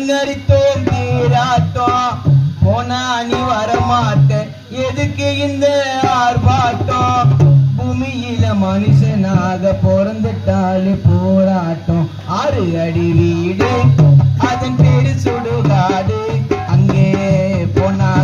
அலங்கரித்தோம் தீராட்டம் போனா நீ வரமாட்ட எதுக்கு இந்த ஆர்ப்பாட்டம் பூமியில மனுஷனாக பிறந்துட்டாலே போராட்டம் 6 அடி வீடு